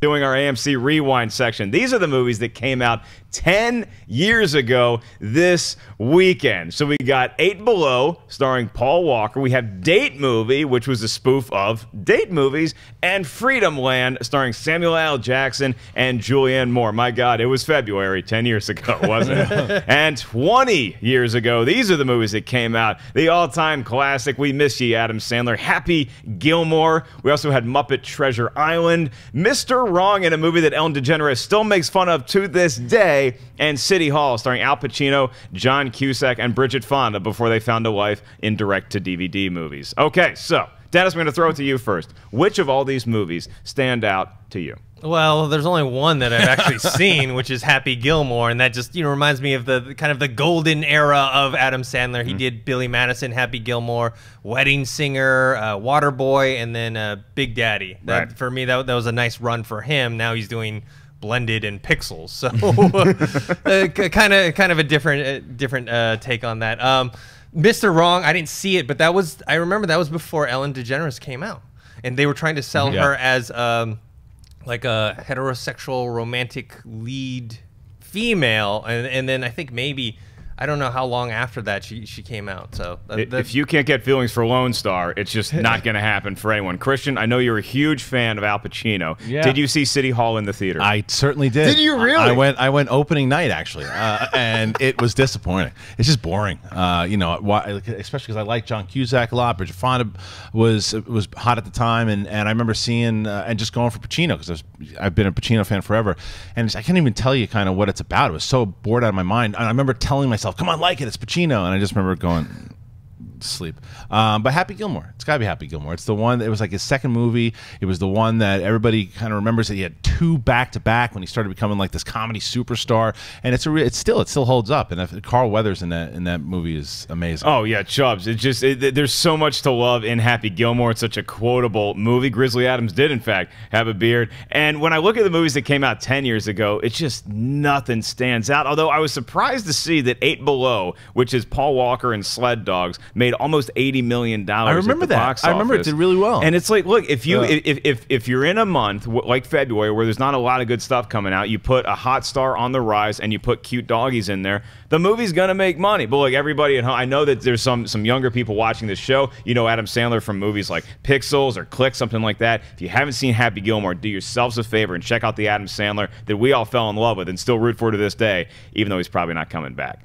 doing our AMC Rewind section. These are the movies that came out 10 years ago this weekend. So we got 8 Below, starring Paul Walker. We have Date Movie, which was a spoof of date movies, and Freedomland, starring Samuel L. Jackson and Julianne Moore. My God, it was February 10 years ago, wasn't it? And 20 years ago, these are the movies that came out. The all-time classic, We Miss Ye, Adam Sandler. Happy Gilmore. We also had Muppet Treasure Island. Mr. Wrong, in a movie that Ellen DeGeneres still makes fun of to this day. And City Hall, starring Al Pacino, John Cusack, and Bridget Fonda before they found a life in direct-to-DVD movies. Okay, so, Dennis, I'm going to throw it to you first. Which of all these movies stand out to you? Well, there's only one that I've actually seen, which is Happy Gilmore, and that just reminds me of the kind of the golden era of Adam Sandler. He did Billy Madison, Happy Gilmore, Wedding Singer, Waterboy, and then Big Daddy. That, for me, that was a nice run for him. Now he's doing Blended and Pixels, so kind of a different take on that. Mr. Wrong, I didn't see it, but I remember that was before Ellen DeGeneres came out, and they were trying to sell her as like a heterosexual romantic lead female, and then I think maybe, I don't know how long after that she came out. So if you can't get feelings for Lone Star, it's just not going to happen for anyone. Christian, I know you're a huge fan of Al Pacino. Yeah. Did you see City Hall in the theater? I certainly did. Did you really? I went opening night actually, and it was disappointing. It's just boring. You know, especially because I like John Cusack a lot. Bridget Fonda was hot at the time, and I remember seeing and just going for Pacino because I've been a Pacino fan forever, and I can't even tell you kind of what it's about. It was so bored out of my mind. And I remember telling myself, come on, like it, it's Pacino. And I just remember going to sleep. But Happy Gilmore, it's gotta be Happy Gilmore. It's the one, it was like his second movie. It was the one that everybody kind of remembers, that he had 2 back-to-back when he started becoming like this comedy superstar. And it still holds up. And Carl Weathers in that movie is amazing. Oh yeah, Chubbs. There's so much to love in Happy Gilmore. It's such a quotable movie. Grizzly Adams did in fact have a beard. And when I look at the movies that came out 10 years ago, it's just nothing stands out. Although I was surprised to see that 8 Below, which is Paul Walker and Sled Dogs, made almost $80 million. I remember at the box office. I remember it did really well. And it's like, look, if you're in a month like February where there's not a lot of good stuff coming out, you put a hot star on the rise and you put cute doggies in there, the movie's gonna make money. But like everybody at home, I know that there's some younger people watching this show. You know Adam Sandler from movies like Pixels or Click, something like that. If you haven't seen Happy Gilmore, do yourselves a favor and check out the Adam Sandler that we all fell in love with and still root for to this day, even though he's probably not coming back.